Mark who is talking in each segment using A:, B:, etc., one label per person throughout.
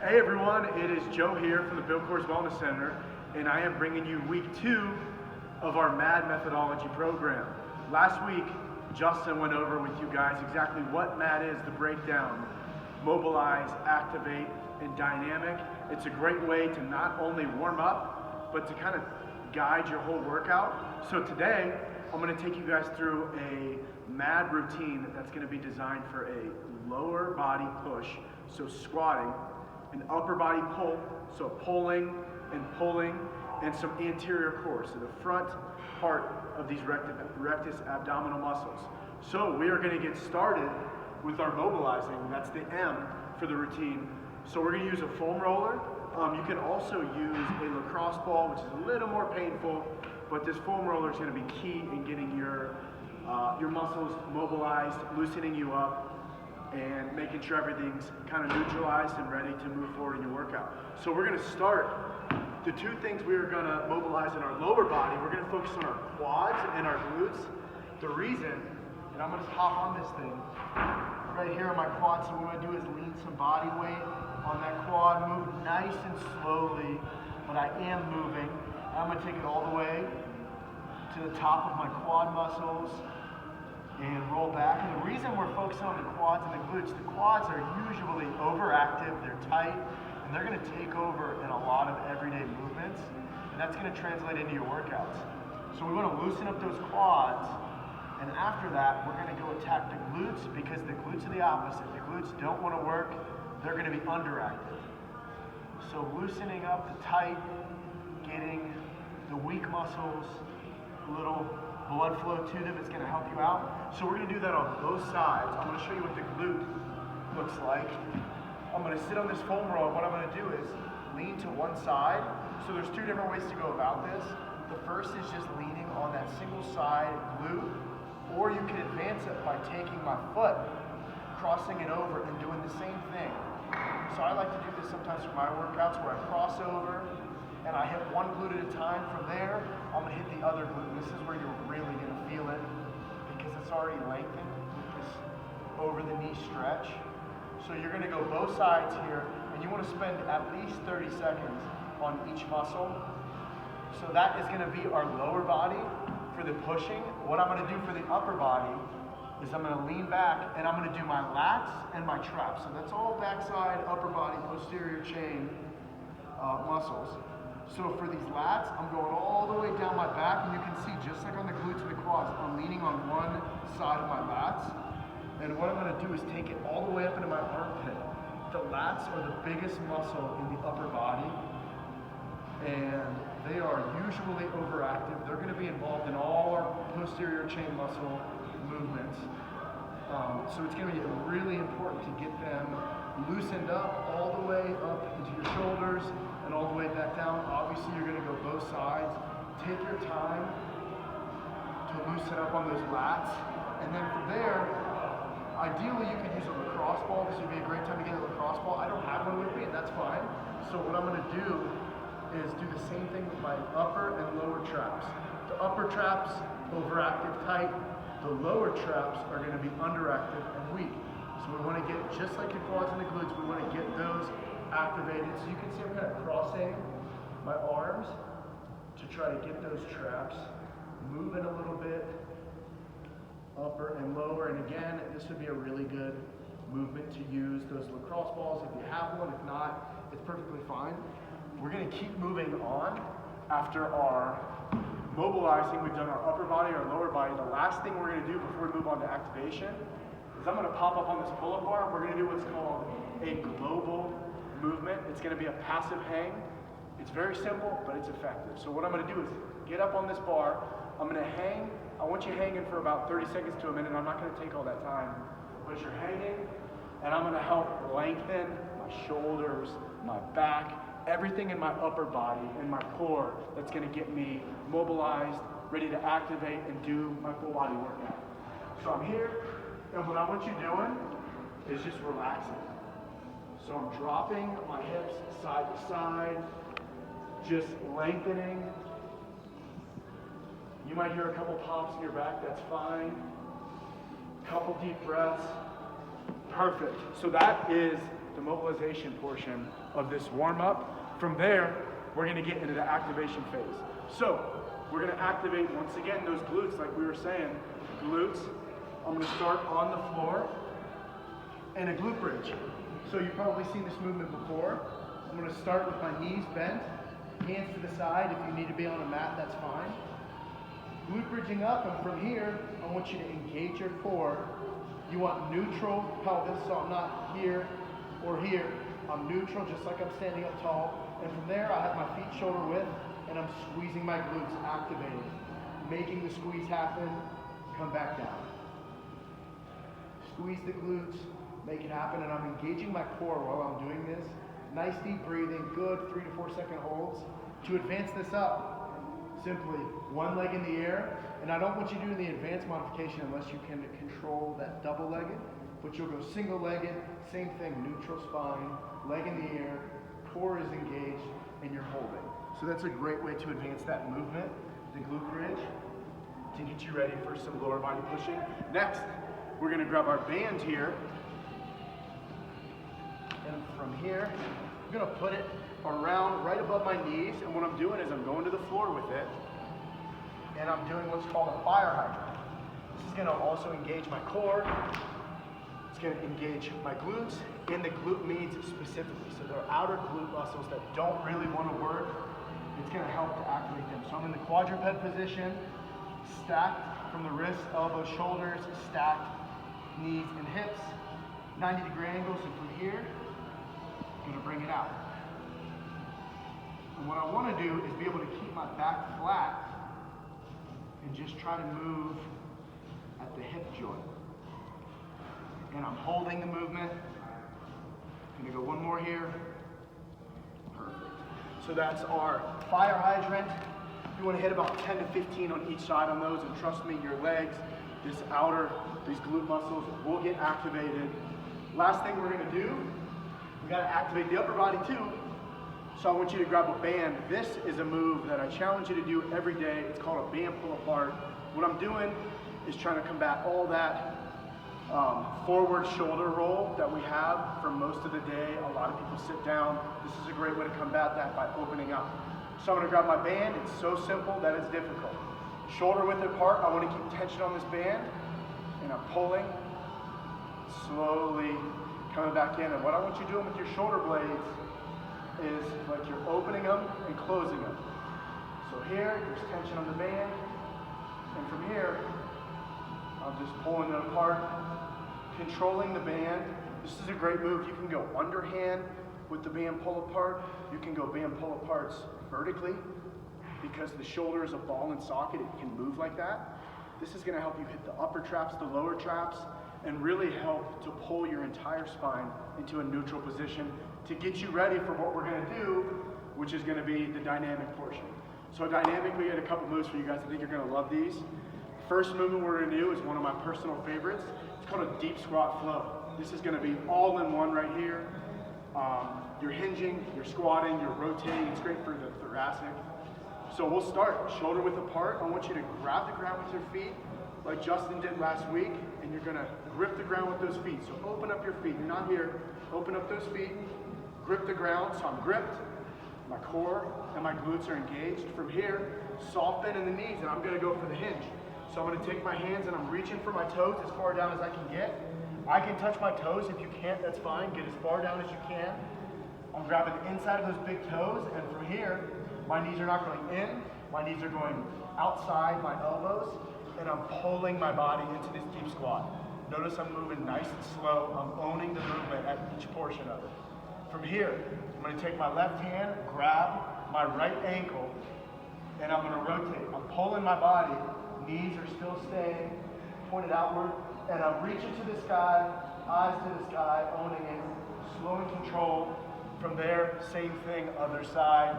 A: Hey everyone, it is Joe here from the Bill Coors Wellness Center, and I am bringing you week 2 of our MAD methodology program. Last week, Justin went over with you guys exactly what MAD is, the breakdown: mobilize, activate, and dynamic. It's a great way to not only warm up, but to kind of guide your whole workout. So today, I'm going to take you guys through a MAD routine that's going to be designed for a lower body push, so squatting, an upper body pull, so pulling, and some anterior core, so the front part of these rectus abdominal muscles. So we are going to get started with our mobilizing. That's the M for the routine. So we're going to use a foam roller. You can also use a lacrosse ball, which is a little more painful, but this foam roller is going to be key in getting your muscles mobilized, loosening you up, and making sure everything's kind of neutralized and ready to move forward in your workout. So we're going to start. The two things we are going to mobilize in our lower body, we're going to focus on our quads and our glutes. The reason, and I'm going to hop on this thing, right here on my quad, so what I'm going to do is lean some body weight on that quad, move nice and slowly, but I am moving. I'm going to take it all the way to the top of my quad muscles and roll back. And the reason we're focusing on the quads and the quads are usually overactive, they're tight, and they're going to take over in a lot of everyday movements, and that's going to translate into your workouts. So we want to loosen up those quads, and after that, we're going to go attack the glutes, because the glutes are the opposite. The glutes don't want to work, they're going to be underactive. So loosening up the tight, getting the weak muscles a little blood flow to them is going to help you out. So we're going to do that on both sides. I'm going to show you what the glute looks like. I'm going to sit on this foam roller. What I'm going to do is lean to one side. So there's two different ways to go about this. The first is just leaning on that single side glute, or you can advance it by taking my foot, crossing it over, and doing the same thing. So I like to do this sometimes for my workouts, where I cross over and I hit one glute at a time. From there, I'm going to hit the other glute. And this is where you're really going to feel it, because it's already lengthened with this over the knee stretch. So you're going to go both sides here, and you want to spend at least 30 seconds on each muscle. So that is going to be our lower body for the pushing. What I'm going to do for the upper body is I'm going to lean back, and I'm going to do my lats and my traps. So that's all backside, upper body, posterior chain muscles. So for these lats, I'm going all the way down my back, and you can see, just like on the glutes and the quads, I'm leaning on one side of my lats. And what I'm going to do is take it all the way up into my armpit. The lats are the biggest muscle in the upper body, and they are usually overactive. They're going to be involved in all our posterior chain muscle movements. So it's going to be really important to get them loosened up all the way up into your shoulders and all the way back down. Obviously, you're going to go both sides. Take your time to loosen up on those lats, and then from there, ideally, you could use a lacrosse ball. This would be a great time to get a lacrosse ball. I don't have one with me, and that's fine. So what I'm going to do is do the same thing with my upper and lower traps. The upper traps, overactive, tight. The lower traps are going to be underactive and weak. So we want to get, just like the quads and the glutes, we want to get those activated. So you can see I'm kind of crossing my arms to try to get those traps moving a little bit, upper and lower. And again, this would be a really good movement to use those lacrosse balls if you have one. If not, it's perfectly fine. We're going to keep moving on. After our mobilizing, we've done our upper body, our lower body. The last thing we're going to do before we move on to activation is I'm going to pop up on this pull-up bar. We're going to do what's called a global movement. It's going to be a passive hang. It's very simple, but it's effective. So what I'm going to do is get up on this bar. I'm going to hang. I want you hanging for about 30 seconds to a minute. I'm not going to take all that time, but you're hanging, and I'm going to help lengthen my shoulders, my back, everything in my upper body and my core that's going to get me mobilized, ready to activate and do my full body workout. So I'm here, and what I want you doing is just relaxing. So I'm dropping my hips side to side, just lengthening. You might hear a couple pops in your back, that's fine. Couple deep breaths. Perfect. So that is the mobilization portion of this warm-up. From there, we're gonna get into the activation phase. So, we're gonna activate, once again, those glutes, like we were saying. Glutes, I'm gonna start on the floor in a glute bridge. So you've probably seen this movement before. I'm gonna start with my knees bent, hands to the side. If you need to be on a mat, that's fine. Glute bridging up, and from here, I want you to engage your core. You want neutral pelvis, so I'm not here or here. I'm neutral, just like I'm standing up tall. And from there, I have my feet shoulder width, and I'm squeezing my glutes, activating, making the squeeze happen, come back down. Squeeze the glutes, make it happen, and I'm engaging my core while I'm doing this. Nice deep breathing, good 3 to 4 second holds. To advance this up, simply one leg in the air, and I don't want you doing the advanced modification unless you can control that double-legged, but you'll go single-legged, same thing, neutral spine, leg in the air, core is engaged, and you're holding. So that's a great way to advance that movement, the glute bridge, to get you ready for some lower body pushing. Next, we're gonna grab our band here, and from here, I'm gonna put it around right above my knees, and what I'm doing is I'm going to the floor with it, and I'm doing what's called a fire hydrant. This is gonna also engage my core, it's gonna engage my glutes, and the glute meads specifically. So they're outer glute muscles that don't really wanna work. It's gonna help to activate them. So I'm in the quadruped position, stacked from the wrists, elbows, shoulders, stacked knees and hips, 90-degree angles, and from here, I'm gonna bring it out. And what I wanna do is be able to keep my back flat and just try to move at the hip joint. And I'm holding the movement. I'm gonna go one more here. Perfect. So that's our fire hydrant. You wanna hit about 10 to 15 on each side on those, and trust me, your legs, this outer, these glute muscles will get activated. Last thing we're gonna do, we gotta activate the upper body too. So I want you to grab a band. This is a move that I challenge you to do every day. It's called a band pull apart. What I'm doing is trying to combat all that forward shoulder roll that we have for most of the day. A lot of people sit down. This is a great way to combat that by opening up. So I'm gonna grab my band. It's so simple that it's difficult. Shoulder width apart, I wanna keep tension on this band, and I'm pulling, slowly coming back in. And what I want you doing with your shoulder blades is like you're opening them and closing them. So here, there's tension on the band, and from here, I'm just pulling it apart, controlling the band. This is a great move. You can go underhand with the band pull apart. You can go band pull aparts vertically because the shoulder is a ball and socket. It can move like that. This is gonna help you hit the upper traps, the lower traps, and really help to pull your entire spine into a neutral position to get you ready for what we're gonna do, which is gonna be the dynamic portion. So dynamic, we got a couple moves for you guys. I think you're gonna love these. First movement we're gonna do is one of my personal favorites. It's called a deep squat flow. This is gonna be all in one right here. You're hinging, you're squatting, you're rotating. It's great for the thoracic. So we'll start shoulder width apart. I want you to grab the ground with your feet like Justin did last week, and you're gonna grip the ground with those feet. So open up your feet, you're not here. Open up those feet, grip the ground. So I'm gripped, my core and my glutes are engaged. From here, soft bend in the knees, and I'm gonna go for the hinge. So I'm gonna take my hands and I'm reaching for my toes as far down as I can get. I can touch my toes. If you can't, that's fine. Get as far down as you can. I'm grabbing the inside of those big toes, and from here, my knees are not going in, my knees are going outside my elbows, and I'm pulling my body into this deep squat. Notice I'm moving nice and slow. I'm owning the movement at each portion of it. From here, I'm gonna take my left hand, grab my right ankle, and I'm gonna rotate. I'm pulling my body, knees are still staying, pointed outward, and I'm reaching to the sky, eyes to the sky, owning it, slow and controlled. From there, same thing, other side.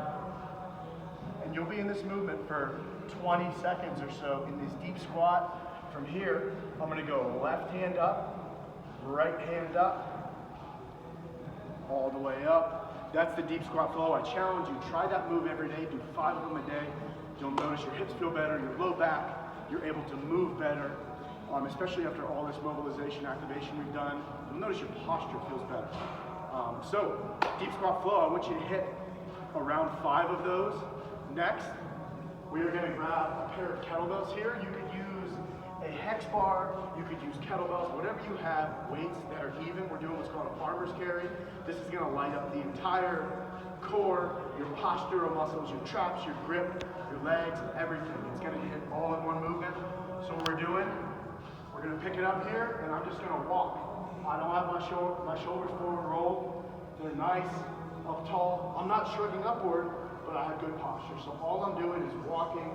A: And you'll be in this movement for 20 seconds or so in this deep squat. From here, I'm gonna go left hand up, right hand up, all the way up. That's the deep squat flow. I challenge you, try that move every day, do 5 of them a day. You'll notice your hips feel better, your low back, you're able to move better, especially after all this mobilization activation we've done. You'll notice your posture feels better. So, deep squat flow, I want you to hit around 5 of those. Next, we are going to grab a pair of kettlebells here. You could use a hex bar, you could use kettlebells, whatever you have, weights that are even. We're doing what's called a farmer's carry. This is going to light up the entire core, your postural muscles, your traps, your grip, your legs, everything. It's going to hit all in one movement. So what we're doing, we're going to pick it up here, and I'm just going to walk. I don't have my shoulders forward rolled. They're nice, up tall. I'm not shrugging upward, but I have good posture. So all I'm doing is walking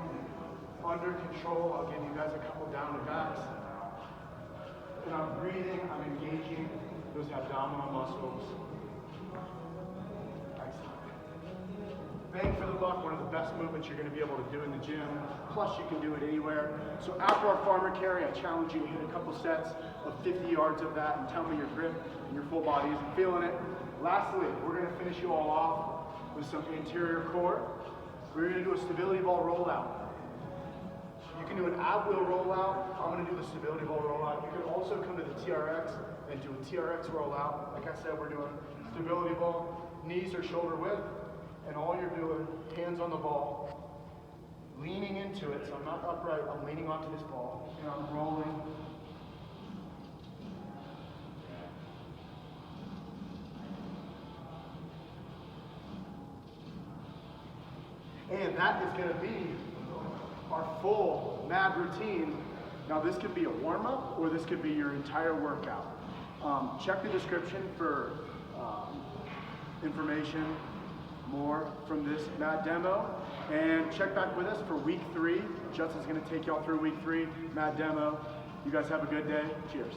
A: under control. I'll give you guys a couple down and backs. And I'm breathing, I'm engaging those abdominal muscles. Bang for the buck, one of the best movements you're going to be able to do in the gym. Plus, you can do it anywhere. So after our farmer carry, I challenge you to hit a couple sets of 50 yards of that and tell me your grip and your full body isn't feeling it. Lastly, we're going to finish you all off with some anterior core. We're going to do a stability ball rollout. You can do an ab wheel rollout. I'm going to do the stability ball rollout. You can also come to the TRX and do a TRX rollout. Like I said, we're doing stability ball, knees are shoulder width, and all you're doing, hands on the ball, leaning into it. So I'm not upright, I'm leaning onto this ball, and I'm rolling. And that is going to be our full MAD routine. Now this could be a warm-up or this could be your entire workout. Check the description for information more from this MAD demo. And check back with us for week 3. Justin's going to take y'all through week 3 MAD demo. You guys have a good day. Cheers.